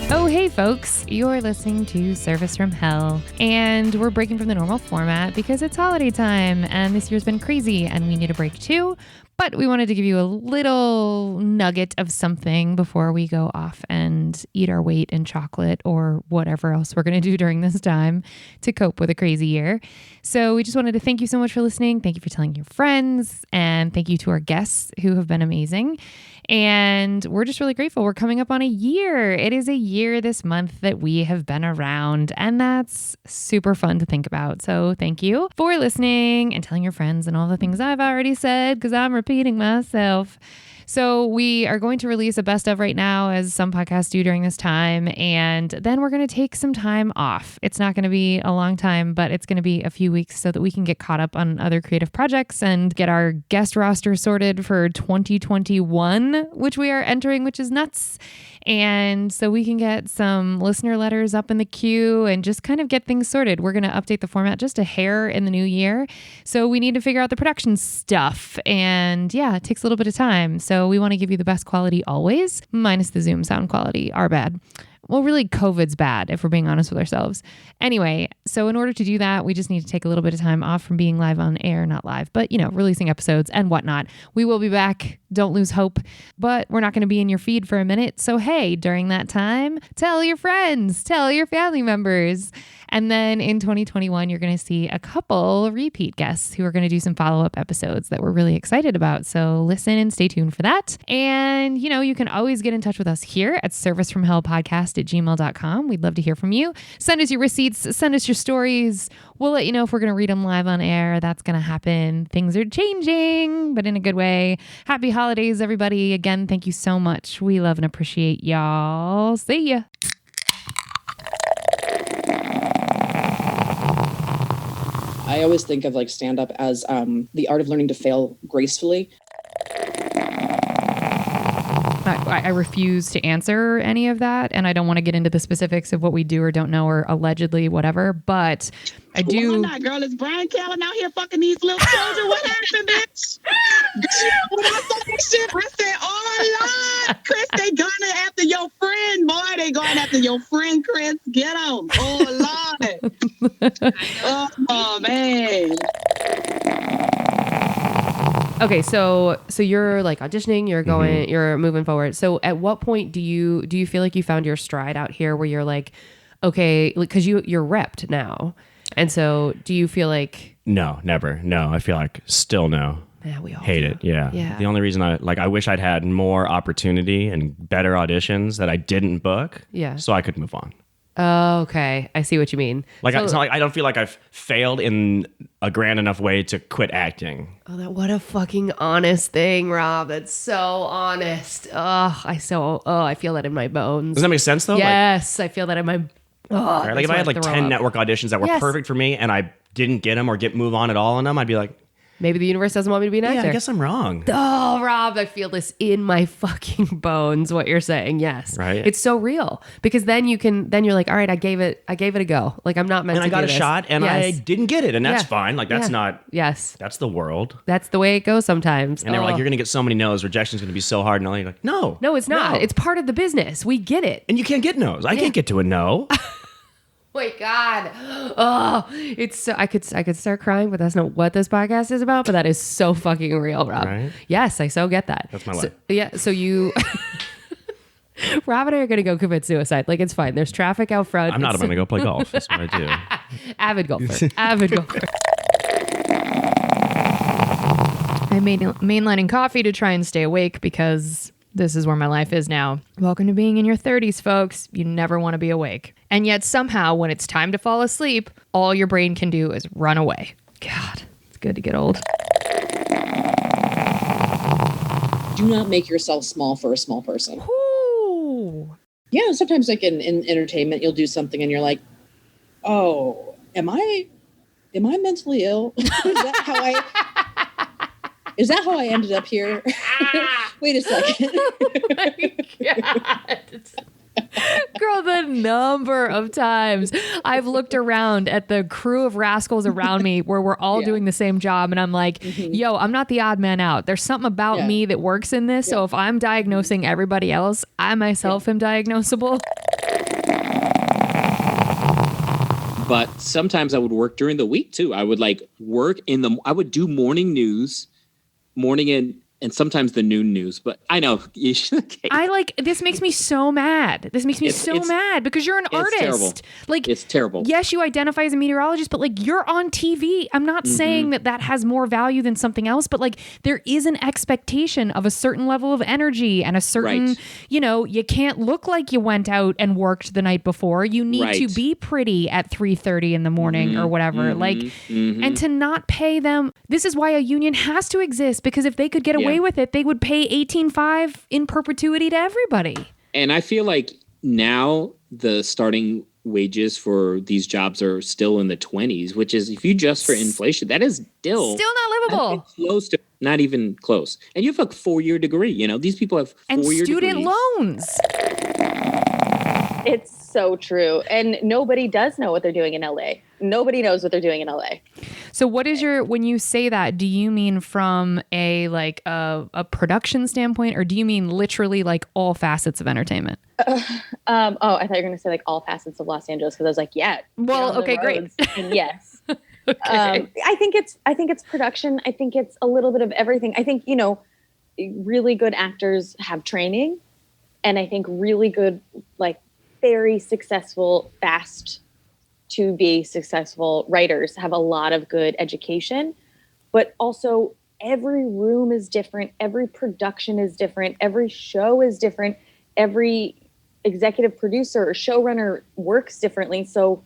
Oh, hey, folks. You're listening to Service from Hell, and we're breaking from the normal format because it's holiday time, and this year's been crazy, and we need a break too. But we wanted to give you a little nugget of something before we go off and eat our weight in chocolate or whatever else we're going to do during this time to cope with a crazy year. So we just wanted to thank you so much for listening. Thank you for telling your friends, and thank you to our guests who have been amazing. And we're just really grateful. We're coming up on a year. It is a year this month that we have been around, and that's super fun to think about. So thank you for listening and telling your friends and all the things I've already said, because I'm repeating myself. So we are going to release a best of right now, as some podcasts do during this time. And then we're going to take some time off. It's not going to be a long time, but it's going to be a few weeks so that we can get caught up on other creative projects and get our guest roster sorted for 2021, which we are entering, which is nuts. And so we can get some listener letters up in the queue and just kind of get things sorted. We're going to update the format just a hair in the new year. So we need to figure out the production stuff. And yeah, it takes a little bit of time. So we want to give you the best quality always, minus the Zoom sound quality, our bad. Well, really, COVID's bad, if we're being honest with ourselves. Anyway, so in order to do that, we just need to take a little bit of time off from being live on air, not live, but, releasing episodes and whatnot. We will be back. Don't lose hope, but we're not going to be in your feed for a minute. So, hey, during that time, tell your friends, tell your family members. And then in 2021, you're going to see a couple repeat guests who are going to do some follow-up episodes that we're really excited about. So listen and stay tuned for that. And, you can always get in touch with us here at servicefromhellpodcast@gmail.com. We'd love to hear from you. Send us your receipts. Send us your stories. We'll let you know if we're going to read them live on air. That's going to happen. Things are changing, but in a good way. Happy holidays, everybody. Again, thank you so much. We love and appreciate y'all. See ya. I always think of stand-up as the art of learning to fail gracefully. I refuse to answer any of that, and I don't want to get into the specifics of what we do or don't know or allegedly whatever, but I do... Well, not, girl. Is Brian Callen out here fucking these little children? What happened, bitch? When I saw this shit, I said, oh, Lord, Chris, they going after your friend, boy. They going after your friend, Chris. Get them. Oh, Lord. Oh, man. Okay, so you're auditioning, you're going, you're moving forward. So at what point do you feel like you found your stride out here where you're like, okay, because you're repped now. And so do you feel like... No, never. No, I feel like still no. Yeah, we all hate do. it. Yeah. The only reason I wish I'd had more opportunity and better auditions that I didn't book. Yeah. So I could move on. Oh, okay. I see what you mean. It's not like I don't feel like I've failed in a grand enough way to quit acting. Oh, what a fucking honest thing, Rob. That's so honest. I feel that in my bones. Does that make sense though? Yes, I feel that in my... Right? Like if I had 10 network auditions that were perfect for me and I didn't get them or move on at all on them, I'd be like... Maybe the universe doesn't want me to be an actor. Yeah, I guess I'm wrong. Oh, Rob, I feel this in my fucking bones, what you're saying. Yes. Right. It's so real. Because then you're like, all right, I gave it a go. Like I'm not meant to do this. And I got a shot and I didn't get it. And that's fine. Like that's not... Yes. That's the world. That's the way it goes sometimes. And they're like, you're going to get so many no's. Rejection's going to be so hard. And all you're like, no. No, it's not. No. It's part of the business. We get it. And you can't get no's. I can't get to a no. My God. Oh, it's so, I could start crying, but that's not what this podcast is about. But that is so fucking real, Rob. Right? Yes, I so get that. That's my life. So you, Rob and I are going to go commit suicide. Like it's fine. There's traffic out front. I'm not. I'm going to go play golf. That's what I do. Avid golfer. Avid golfer. I made mainlining coffee to try and stay awake because this is where my life is now. Welcome to being in your 30s, folks. You never want to be awake. And yet somehow when it's time to fall asleep, all your brain can do is run away. God, it's good to get old. Do not make yourself small for a small person. Ooh. Yeah, sometimes in entertainment, you'll do something and you're like, oh, am I mentally ill? Is that how I ended up here? Wait a second. Oh my God. Girl, the number of times I've looked around at the crew of rascals around me where we're all doing the same job. And I'm like, yo, I'm not the odd man out. There's something about me that works in this. So if I'm diagnosing everybody else, I myself am diagnosable. But sometimes I would work during the week too. I would work I would do morning news, and sometimes the noon news, but I know. This makes me so mad. This makes me so mad because you're an artist. Terrible. It's terrible. Yes, you identify as a meteorologist, but you're on TV. I'm not saying that has more value than something else, but there is an expectation of a certain level of energy and a certain, you can't look like you went out and worked the night before. You need to be pretty at 3:30 in the morning or whatever. And to not pay them. This is why a union has to exist, because if they could get away with it, they would pay $18.5 in perpetuity to everybody. And I feel like now the starting wages for these jobs are still in the 20s, which is, if you adjust for inflation, that is still not livable. Not even close. And you have a 4-year degree. These people have 4-year degrees. And student loans. It's so true. And nobody does know what they're doing in LA. Nobody knows what they're doing in LA. So what is when you say that, do you mean from a production standpoint, or do you mean literally all facets of entertainment? I thought you were going to say all facets of Los Angeles, because I was like, yeah. Well, okay, great. And yes. Okay. I think it's production. I think it's a little bit of everything. I think, really good actors have training, and I think really good, very successful, fast to be successful writers have a lot of good education, but also every room is different. Every production is different. Every show is different. Every executive producer or showrunner works differently. So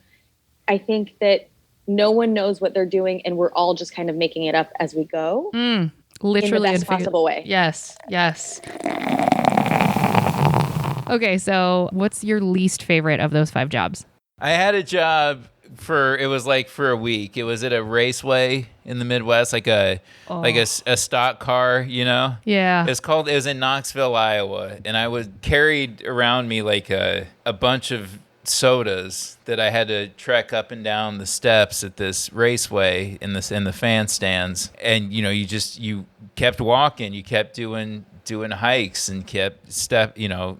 I think that no one knows what they're doing, and we're all just kind of making it up as we go. Literally in the best possible way. Yes. Okay, so what's your least favorite of those 5 jobs? I had a job for a week. It was at a raceway in the Midwest, a stock car, Yeah. It was in Knoxville, Iowa, and I carried around me a bunch of sodas that I had to trek up and down the steps at this raceway in the fan stands. And you kept walking, you kept doing hikes, and kept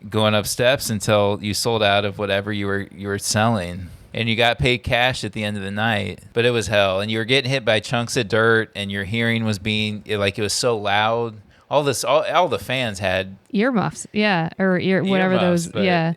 going up steps until you sold out of whatever you were selling. And you got paid cash at the end of the night, but it was hell. And you were getting hit by chunks of dirt, and your hearing was it was so loud. All the fans had earmuffs, or whatever those, yeah.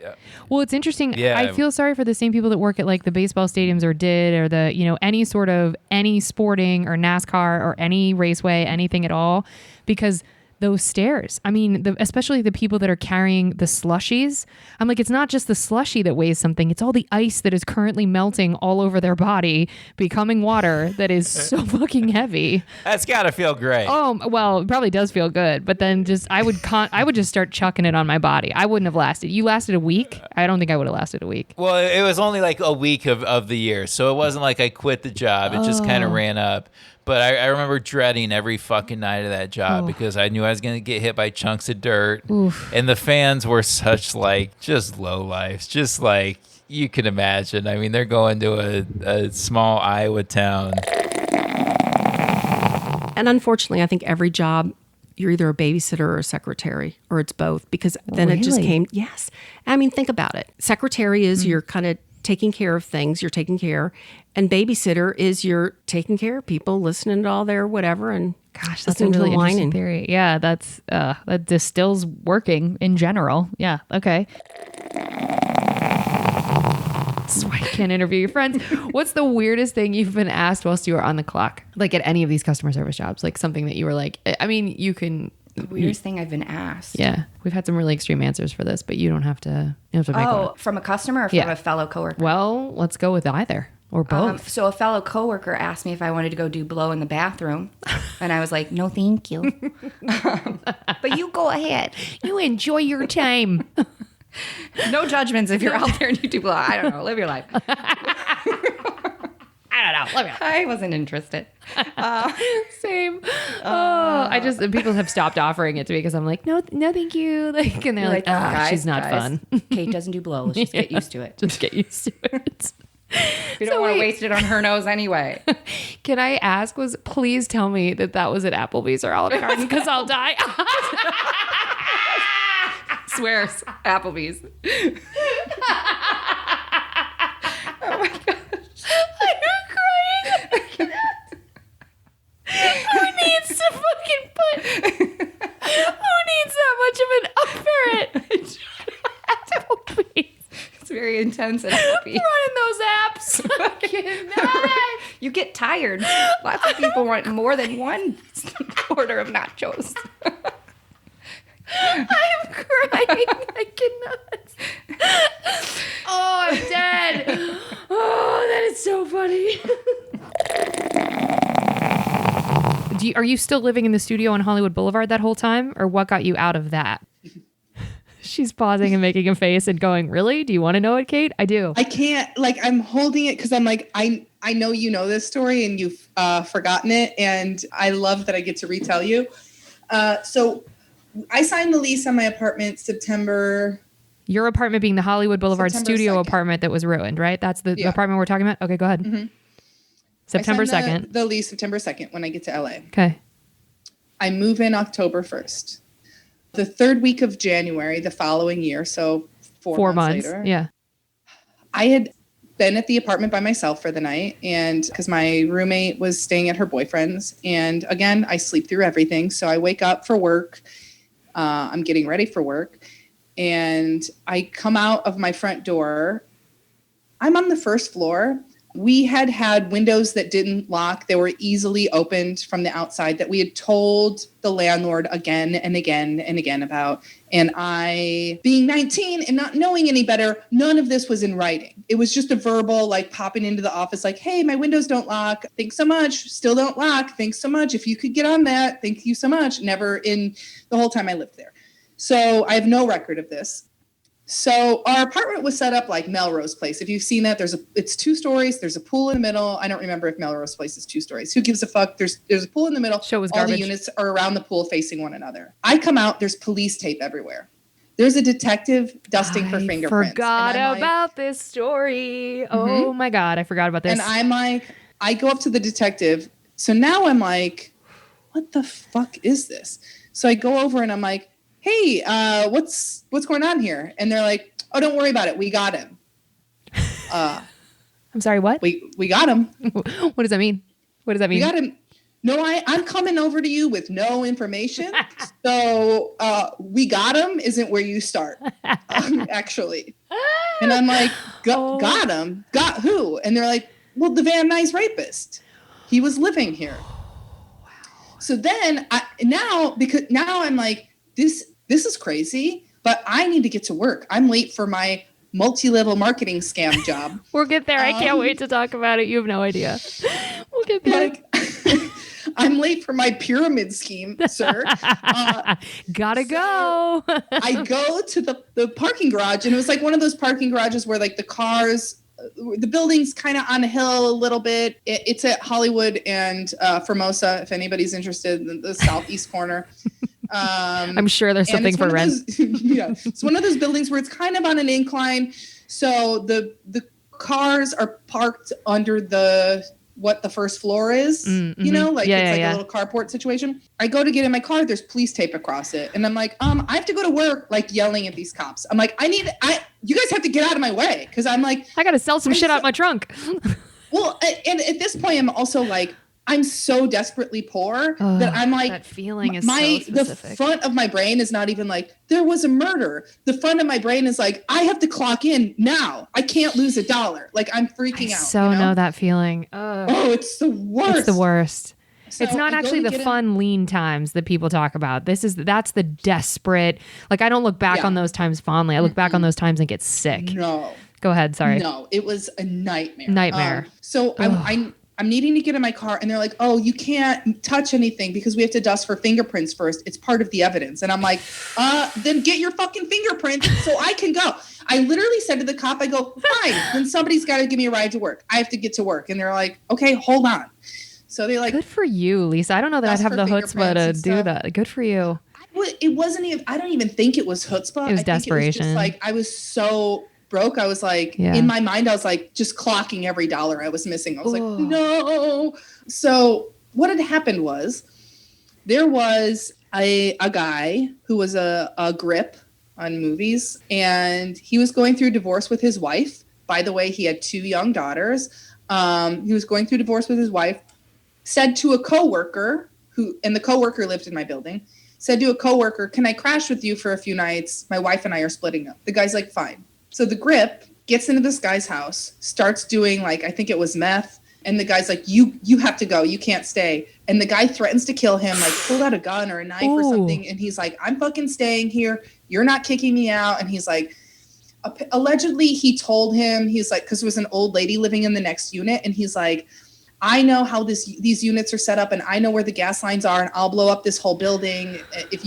Well, it's interesting. Yeah. I feel sorry for the same people that work at the baseball stadiums or the any sporting or NASCAR or any raceway, anything at all, because those stairs. I mean, especially the people that are carrying the slushies. I'm like, it's not just the slushie that weighs something. It's all the ice that is currently melting all over their body, becoming water that is so fucking heavy. That's got to feel great. Oh, well, it probably does feel good. But then I would just start chucking it on my body. I wouldn't have lasted. You lasted a week? I don't think I would have lasted a week. Well, it was only a week of the year. So it wasn't like I quit the job. It just kind of ran up. But I remember dreading every fucking night of that job because I knew I was going to get hit by chunks of dirt. Oof. And the fans were such just low lives, just you can imagine. I mean, they're going to a small Iowa town. And unfortunately, I think every job, you're either a babysitter or a secretary, or it's both, because then it just came. Yes. I mean, think about it. Secretary is you're kind of taking care of things, you're taking care, and babysitter is you're taking care of people, listening to all their whatever, and gosh, that's a really interesting theory. Yeah, that distills working in general. Yeah, okay. That's why you can't interview your friends. What's the weirdest thing you've been asked whilst you were on the clock? At any of these customer service jobs, something that you were I mean, you can. The weirdest thing I've been asked. Yeah. We've had some really extreme answers for this, but you don't have to make one. From a customer or from a fellow coworker? Well, let's go with either or both. So a fellow coworker asked me if I wanted to go do blow in the bathroom. And I was like, no, thank you. But you go ahead. You enjoy your time. No judgments if you're out there and you do blow. I don't know. Live your life. I don't know. Let me know. I wasn't interested. Same. People have stopped offering it to me because I'm like, no, thank you. And they're like, guys, she's not fun. Kate doesn't do blow. Let's just get used to it. Just get used to it. We don't want to waste it on her nose anyway. Can I ask, please tell me that was at Applebee's or Olive Garden, because I'll die. Swears, Applebee's. Oh my gosh. intense and happy. Running those apps. I cannot. You get tired. Lots of people want more than one order of nachos. I'm crying. I cannot. Oh, I'm dead. Oh, that is so funny. Are you still living in the studio on Hollywood Boulevard that whole time? Or what got you out of that? She's pausing and making a face and going, really? Do you want to know it, Kate? I do. I can't, like, I'm holding it because I'm like, I know you know this story and you've forgotten it. And I love that I get to retell you. So I signed the lease on my apartment September. Your apartment being the Hollywood Boulevard September studio 2nd. Apartment that was ruined, right? That's the apartment we're talking about? Okay, go ahead. Mm-hmm. September I signed 2nd. The lease September 2nd when I get to LA. Okay. I move in October 1st. The third week of January, the following year, so 4 months later. Yeah. I had been at the apartment by myself for the night, and because my roommate was staying at her boyfriend's. And again, I sleep through everything. So I wake up for work. I'm getting ready for work. And I come out of my front door. I'm on the first floor. We had windows that didn't lock. They were easily opened from the outside that we had told the landlord again and again and again about. And I, being 19 and not knowing any better, none of this was in writing. It was just a verbal, like popping into the office, like, hey, my windows don't lock. Thanks so much. Still don't lock. Thanks so much. If you could get on that, thank you so much. Never in the whole time I lived there. So I have no record of this. So our apartment was set up like Melrose Place. If you've seen that, it's 2 stories. There's a pool in the middle. I don't remember if Melrose Place is 2 stories. Who gives a fuck? There's a pool in the middle. Show was All garbage. the units are around the pool facing one another. I come out. There's police tape everywhere. There's a detective dusting for fingerprints. Forgot about this story. Oh my God, I forgot about this. And I'm like, I go up to the detective. So now I'm like, what the fuck is this? So I go over and I'm like, hey, what's going on here? And they're like, oh, don't worry about it. We got him. I'm sorry, what? We got him. What does that mean? What does that mean? We got him. No, I'm coming over to you with no information. So we got him isn't where you start, actually. And I'm like, got him? Got who? And they're like, well, the Van Nuys rapist. He was living here. Wow. So then now I'm like, this is crazy, but I need to get to work. I'm late for my multi-level marketing scam job. We'll get there. I can't wait to talk about it. You have no idea. We'll get there. I'm late for my pyramid scheme, sir. Gotta go. I go to the parking garage, and it was like one of those parking garages where like the cars, the building's kind of on a hill a little bit. It's at Hollywood and Formosa, if anybody's interested in the southeast corner. I'm sure there's something for rent. Yeah, it's one of those buildings where it's kind of on an incline. So the cars are parked under what the first floor is, you know, like a little carport situation. I go to get in my car. There's police tape across it. And I'm like, I have to go to work, like yelling at these cops. I'm like, you guys have to get out of my way. Cause I'm like, I got to sell some shit out my trunk. Well, and at this point I'm also like, I'm so desperately poor that I'm like, that feeling is so specific. The front of my brain is not even like, there was a murder. The front of my brain is like, I have to clock in now. I can't lose $1. Like I'm freaking out. So know that feeling. Oh, it's the worst. It's the worst. So it's not actually the fun lean times that people talk about. That's the desperate. Like I don't look back on those times fondly. I look back on those times and get sick. No. Go ahead. Sorry. No, it was a nightmare. So I'm needing to get in my car, and they're like, oh, you can't touch anything because we have to dust for fingerprints first. It's part of the evidence. And I'm like, then get your fucking fingerprints so I can go. I literally said to the cop, I go, fine, then somebody's got to give me a ride to work. I have to get to work. And they're like, okay, hold on. So they like, good for you, Lisa. I don't know that I'd have the chutzpah to do that. Good for you. It wasn't even, I don't even think it was chutzpah. It was desperation. It was just like, I was so broke. I was like, in my mind, I was like just clocking every dollar I was missing. I was like, no. So what had happened was there was a guy who was a grip on movies, and he was going through divorce with his wife. By the way, he had 2 young daughters. He was going through divorce with his wife, said to a coworker and the coworker lived in my building, said to a coworker, can I crash with you for a few nights? My wife and I are splitting up. The guy's like, fine. So the grip gets into this guy's house, starts doing like, I think it was meth. And the guy's like, you have to go. You can't stay. And the guy threatens to kill him, like pulled out a gun or a knife or something. And he's like, I'm fucking staying here. You're not kicking me out. And he's like, allegedly he told him, he's like, because there was an old lady living in the next unit. And he's like, I know how these units are set up and I know where the gas lines are and I'll blow up this whole building if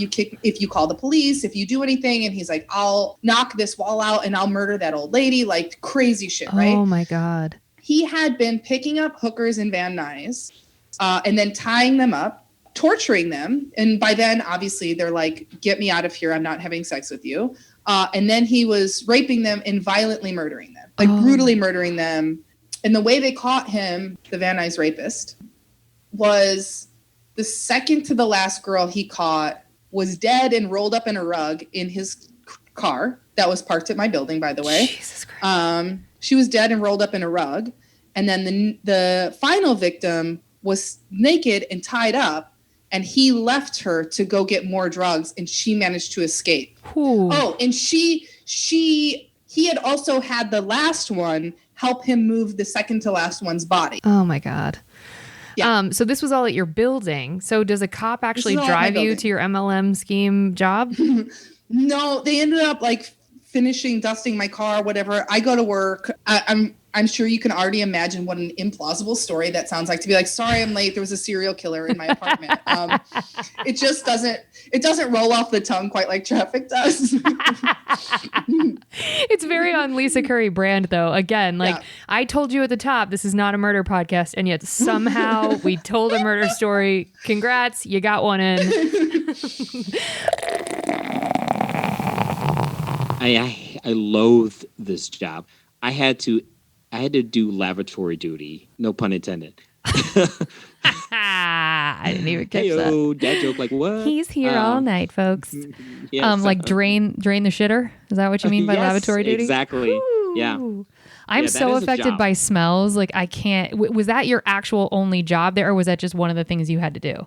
you call the police, if you do anything. And he's like, I'll knock this wall out and I'll murder that old lady, like crazy shit, right? Oh my God. He had been picking up hookers in Van Nuys and then tying them up, torturing them. And by then, obviously, they're like, get me out of here. I'm not having sex with you. And then he was raping them and violently murdering them, like brutally murdering them. And the way they caught him, the Van Nuys rapist, was the second to the last girl he caught was dead and rolled up in a rug in his car that was parked at my building, by the way. Jesus Christ. She was dead and rolled up in a rug. And then the final victim was naked and tied up. And he left her to go get more drugs. And she managed to escape. Ooh. Oh, and he had also had the last one help him move the second to last one's body. Oh my God. Yeah. So this was all at your building. So does a cop actually all at my drive you building. to your MLM scheme job? No, they ended up like finishing dusting my car, whatever. I go to work. I'm sure you can already imagine what an implausible story that sounds like, to be like, sorry, I'm late. There was a serial killer in my apartment. It just doesn't roll off the tongue quite like traffic does. It's very on Lisa Curry brand, though. Again, like I told you at the top, this is not a murder podcast, and yet somehow we told a murder story. Congrats, you got one in. I loathe this job. I had to do lavatory duty. No pun intended. I didn't even catch Hey-o, that. dad joke like what? He's here all night, folks. Yes. Like drain the shitter. Is that what you mean by Yes, lavatory duty? Exactly. Yeah. I'm that so is a affected job. by smells. Like I can't. Was that your actual only job there, or was that just one of the things you had to do?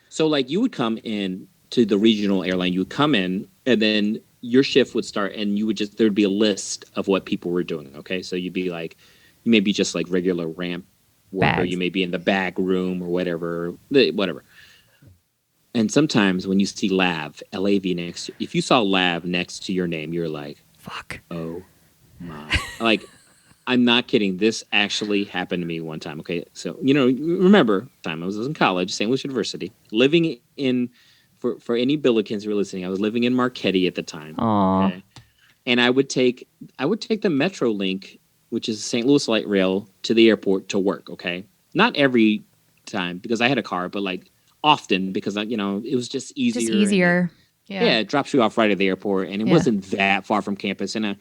So like you would come in to the regional airline, you would come in and then your shift would start and you would there'd be a list of what people were doing. Okay. So you'd be like, you may be just like regular ramp work, or you may be in the bag room or whatever. And sometimes when you see LAV next, if you saw LAV next to your name, you're like, fuck. Oh my. Like, I'm not kidding. This actually happened to me one time. Okay. So, remember time I was in college, St. Louis University, living in, for any Billikens who are listening, I was living in Marquette at the time. Aww. Okay? And I would take the Metro Link, which is St. Louis Light Rail, to the airport to work. Okay. Not every time because I had a car, but like often because, it was just easier. Just easier. Yeah. It drops you off right at the airport and it wasn't that far from campus. And,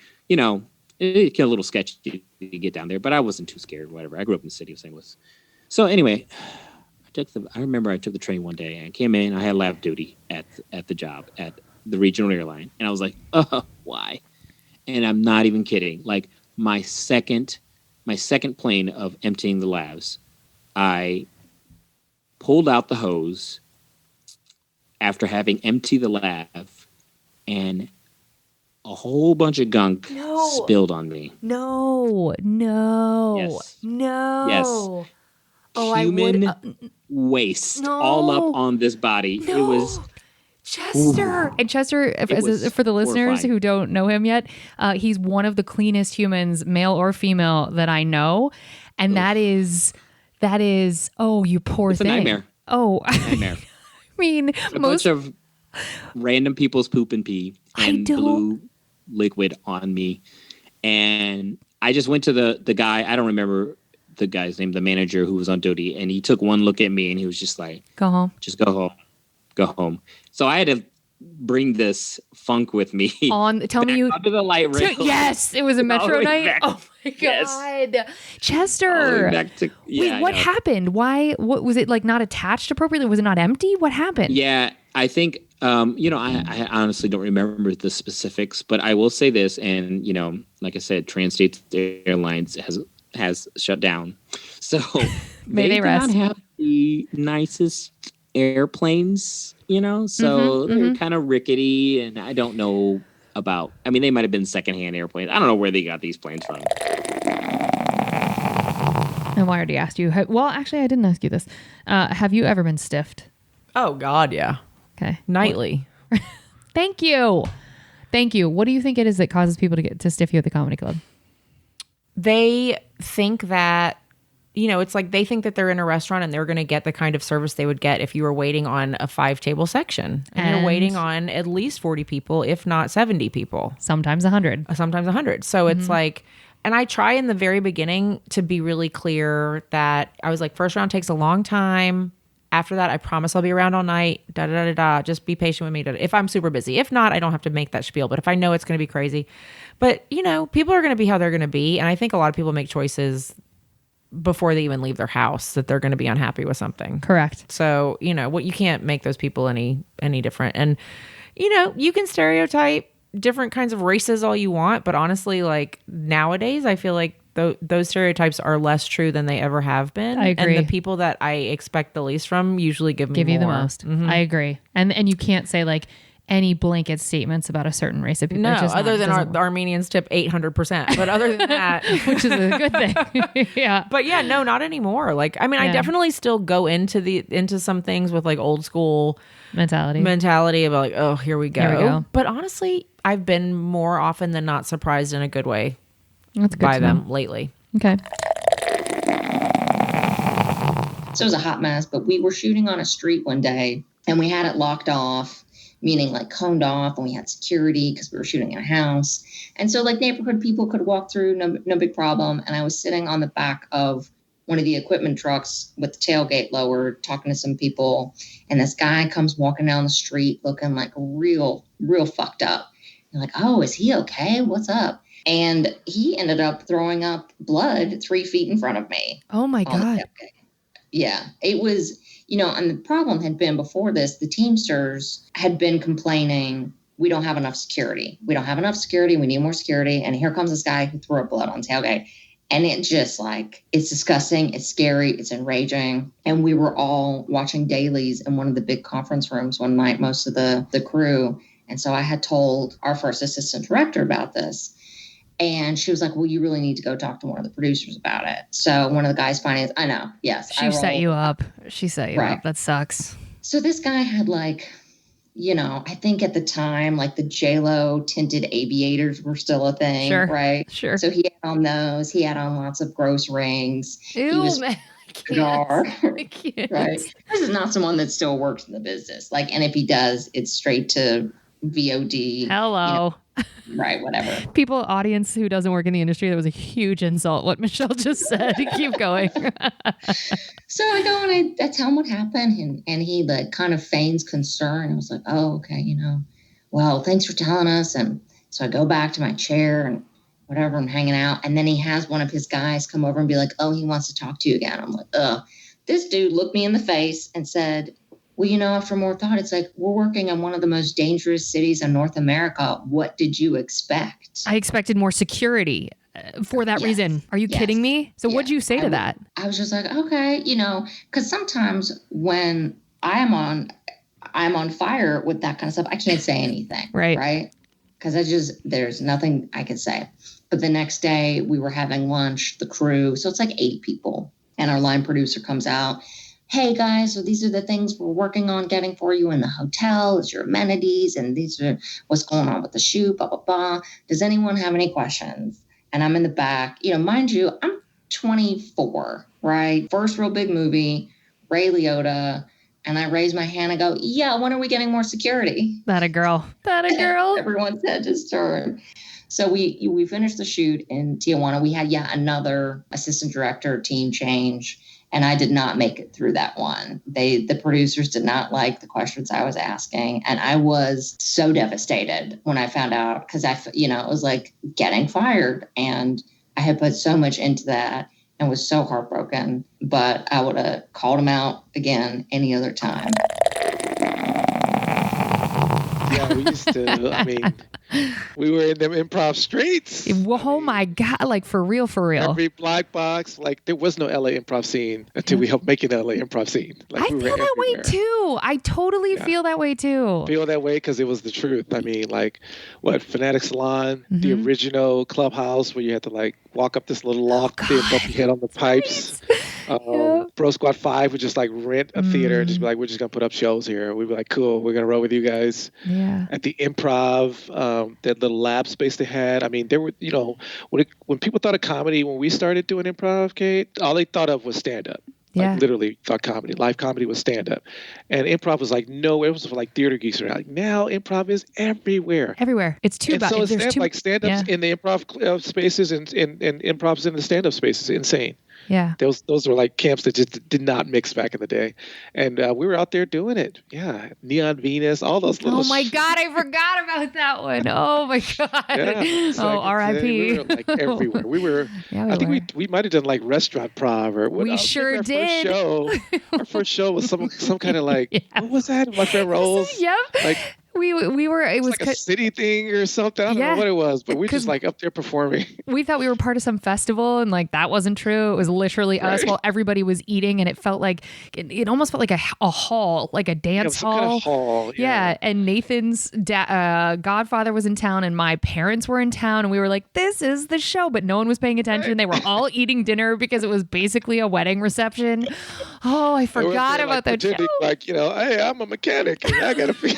it got a little sketchy to get down there, but I wasn't too scared, whatever. I grew up in the city of St. Louis. So anyway, I remember I took the train one day and came in. I had lab duty at the job at the regional airline. And I was like, oh, why? And I'm not even kidding. Like my second plane of emptying the labs, I pulled out the hose after having emptied the lab and a whole bunch of gunk spilled on me. No. Yes. No. Yes. Oh, Human I would. waste No. all up on this body. No. It was Chester. And Chester, for the listeners horrifying. who don't know him yet, he's one of the cleanest humans, male or female, that I know. And that is, oh, you poor It's a thing. nightmare. Oh, nightmare. I mean, A bunch of random people's poop and pee and blue liquid on me. And I just went to the guy, I don't remember the guy's name, the manager who was on duty, and he took one look at me and he was just like, go home. Just go home. Go home. So I had to bring this funk with me. Tell me you under the light rail. Yes, it was a Metro night. Back. Oh my God. Yes. Chester. Wait, what happened? What was it like not attached appropriately? Was it not empty? What happened? Yeah, I think I honestly don't remember the specifics, but I will say this, and like I said, Trans-States Airlines has shut down, so May they rest. do not have the nicest airplanes, so they're kind of rickety, and I don't know about. I mean, they might have been secondhand airplanes. I don't know where they got these planes from. And I already asked you. Well, actually, I didn't ask you this. Have you ever been stiffed? Oh, God, yeah. Okay. Nightly. Thank you. What do you think it is that causes people to get to stiff you at the comedy club? They think that, it's like they think that they're in a restaurant and they're going to get the kind of service they would get if you were waiting on a 5-table section. And you're waiting on at least 40 people, if not 70 people. Sometimes 100. Sometimes 100. So it's like, and I try in the very beginning to be really clear that I was like, first round takes a long time. After that, I promise I'll be around all night. Just be patient with me. If I'm super busy. If not, I don't have to make that spiel. But if I know it's going to be crazy. But, people are going to be how they're going to be. And I think a lot of people make choices before they even leave their house that they're going to be unhappy with something. Correct. So, you can't make those people any different. And, you can stereotype different kinds of races all you want. But honestly, like nowadays, I feel like those stereotypes are less true than they ever have been. I agree. And the people that I expect the least from usually give you the more. most. Mm-hmm. I agree. And you can't say like any blanket statements about a certain race of people. No, other than the Armenians tip 800%. But other than that, which is a good thing. Yeah. But yeah, no, not anymore. Like, I mean, I definitely still go into some things with like old school mentality about like, oh, here we go. But honestly, I've been more often than not surprised in a good way. That's good by them lately. Okay. So it was a hot mess, but we were shooting on a street one day and we had it locked off, meaning like coned off, and we had security because we were shooting in a house. And so like neighborhood people could walk through, no big problem. And I was sitting on the back of one of the equipment trucks with the tailgate lowered, talking to some people. And this guy comes walking down the street looking like real fucked up. I'm like, oh, is he okay? What's up? And he ended up throwing up blood 3 feet in front of me. Oh my God. Yeah, it was, and the problem had been before this, the Teamsters had been complaining, we don't have enough security. We need more security. And here comes this guy who threw up blood on tailgate. And it just it's disgusting. It's scary. It's enraging. And we were all watching dailies in one of the big conference rooms one night, most of the crew. And so I had told our first assistant director about this. And she was like, well, you really need to go talk to one of the producers about it. So one of the guys finally, I know, yes. She set you up. That sucks. So this guy had I think at the time, like the JLo tinted aviators were still a thing, right? Sure. So he had on those. He had on lots of gross rings. Ew, he was man. Right. This is not someone that still works in the business. And if he does, it's straight to VOD. Hello. Right, whatever. People, audience who doesn't work in the industry, that was a huge insult, what Michelle just said. Keep going. So I go and I tell him what happened, and he kind of feigns concern. I was like, oh, okay, well, thanks for telling us. And so I go back to my chair and whatever, I'm hanging out. And then he has one of his guys come over and be like, oh, he wants to talk to you again. I'm like, ugh. This dude looked me in the face and said, well, after more thought, it's like, we're working in one of the most dangerous cities in North America. What did you expect? I expected more security for that reason. Are you kidding me? So what'd you say to that? I was just like, okay, because sometimes when I'm on fire with that kind of stuff, I can't say anything. Right. Because there's nothing I can say. But the next day we were having lunch, the crew. So it's like 8 people. And our line producer comes out. Hey guys, so these are the things we're working on getting for you in the hotel. It's your amenities, and these are what's going on with the shoot, blah, blah, blah. Does anyone have any questions? And I'm in the back. Mind you, I'm 24, right? First real big movie, Ray Liotta. And I raise my hand and go, yeah, when are we getting more security? That a girl. Everyone's head just turned. So we finished the shoot in Tijuana. We had yet another assistant director team change. And I did not make it through that one. The producers did not like the questions I was asking. And I was so devastated when I found out, because it was like getting fired. And I had put so much into that and was so heartbroken. But I would have called him out again any other time. Yeah, we used to. I mean, we were in them improv streets. Oh my God. Like for real. Every black box. Like there was no LA improv scene until we helped make it LA improv scene. Like, I feel that way too. I totally feel that way too. Feel that way because it was the truth. I mean, like what Fanatic Salon, the original clubhouse where you had to like walk up this little loft and bump your head on the pipes. Bro Squad 5 would just like rent a theater and just be like, we're just gonna put up shows here. We'd be like, cool, we're gonna roll with you guys. Yeah. At the Improv, that little lab space they had. I mean, there were, you know, when people thought of comedy, when we started doing improv, Kate, all they thought of was stand up. Like literally thought comedy. Live comedy was stand up. And improv was like, no, it was for like theater geeks. Like now improv is everywhere. Everywhere. It's too bad. So it's like stand ups in the improv spaces and improvs in the stand up spaces. Insane. Yeah. Those were like camps that just did not mix back in the day. And we were out there doing it. Yeah. Neon Venus, all those little. Oh my God, I forgot about that one. Oh my God. Yeah, R.I.P. We were like everywhere. We were, I think we might have done like restaurant prov or what. We sure did. Our first show was some kind of like, what was that? My friend Rose. Yep. Like, we were it was like a city thing or something. I don't know what it was, but we just like up there performing. We thought we were part of some festival and like that wasn't true. It was literally us while everybody was eating, and it felt like it almost felt like a hall, like a dance hall. Kind of hall. Yeah. And Nathan's godfather was in town and my parents were in town, and we were like, this is the show, but no one was paying attention. They were all eating dinner because it was basically a wedding reception. Oh, I forgot about that show. Like, you know, hey, I'm a mechanic and I gotta feel.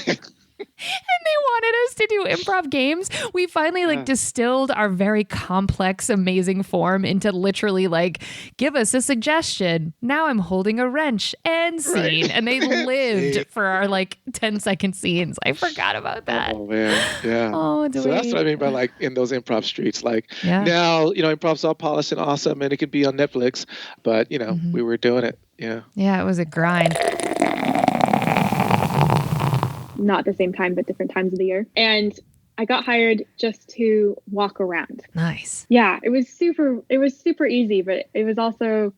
And they wanted us to do improv games. We finally distilled our very complex, amazing form into literally like, give us a suggestion. Now I'm holding a wrench and scene. Right. And they lived for our like 10-second scenes. I forgot about that. Oh man. Yeah. Oh, so that's what I mean by like in those improv streets. Like now, you know, improv's all polished and awesome and it could be on Netflix, but you know, we were doing it. Yeah. Yeah, it was a grind. Not the same time, but different times of the year. And I got hired just to walk around. Nice. Yeah, it was super easy, but it was also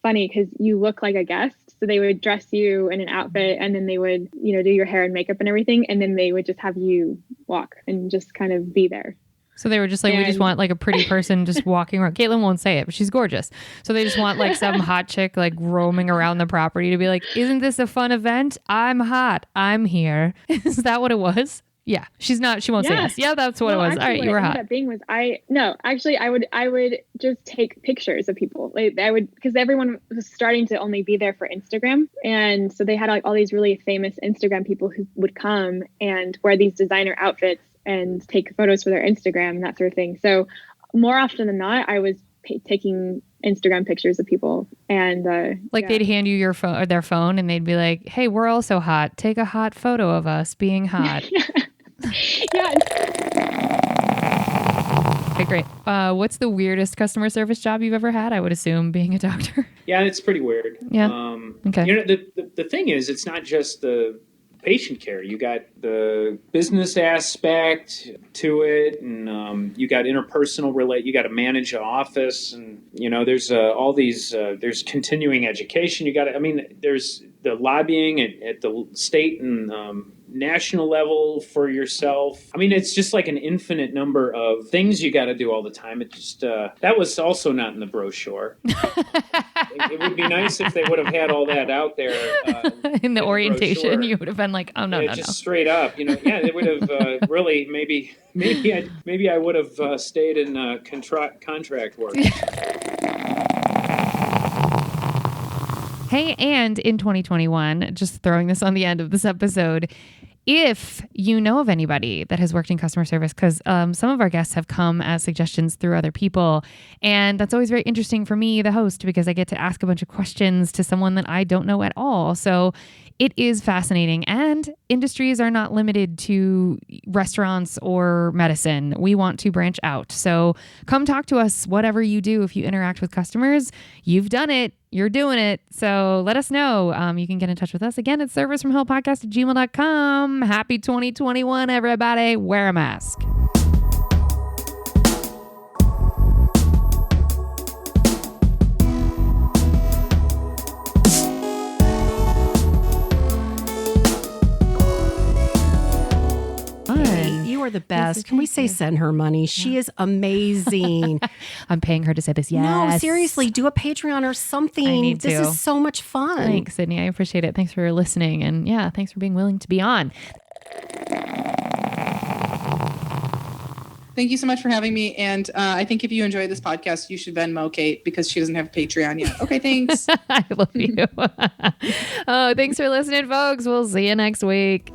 funny because you look like a guest. So they would dress you in an outfit and then they would, you know, do your hair and makeup and everything. And then they would just have you walk and just kind of be there. So they were just like, we just want like a pretty person just walking around. Caitlin won't say it, but she's gorgeous. So they just want like some hot chick like roaming around the property to be like, isn't this a fun event? I'm hot. I'm here. Is that what it was? Yeah. She's not. She won't say yes. Yeah, that's what it was. All right, you were hot. I would just take pictures of people. Like I would, because everyone was starting to only be there for Instagram, and so they had like all these really famous Instagram people who would come and wear these designer outfits and take photos for their Instagram and that sort of thing. So more often than not, I was taking Instagram pictures of people, and they'd hand you your phone or their phone, and they'd be like, "Hey, we're also hot. Take a hot photo of us being hot." Yeah. Okay, great. What's the weirdest customer service job you've ever had? I would assume being a doctor. Yeah, it's pretty weird. Yeah. Okay. You know, the thing is, it's not just the patient care. You got the business aspect to it, and you got interpersonal you got to manage an office, and you know there's all these there's continuing education. There's the lobbying at the state and national level for yourself. I mean, it's just like an infinite number of things you got to do all the time. It just that was also not in the brochure. It would be nice if they would have had all that out there in the orientation. You would have been like, "Oh no, just straight up." You know, yeah, they would have really maybe I would have stayed in contract work. Hey, and in 2021, just throwing this on the end of this episode, if you know of anybody that has worked in customer service, because some of our guests have come as suggestions through other people, and that's always very interesting for me, the host, because I get to ask a bunch of questions to someone that I don't know at all. So it is fascinating, and industries are not limited to restaurants or medicine. We want to branch out. So come talk to us, whatever you do. If you interact with customers, you've done it. You're doing it. So let us know. You can get in touch with us again at servicefromhellpodcast@gmail.com. Happy 2021, everybody. Wear a mask. are the best. Can we say send her money? She is amazing. I'm paying her to say this. Yes. No, seriously, do a Patreon or something. I need this to. is so much fun. Thanks, Sydney. I appreciate it. Thanks for listening. And yeah, thanks for being willing to be on. Thank you so much for having me. And I think if you enjoy this podcast, you should Venmo Kate because she doesn't have a Patreon yet. Okay, thanks. I love you. Oh, thanks for listening, folks. We'll see you next week.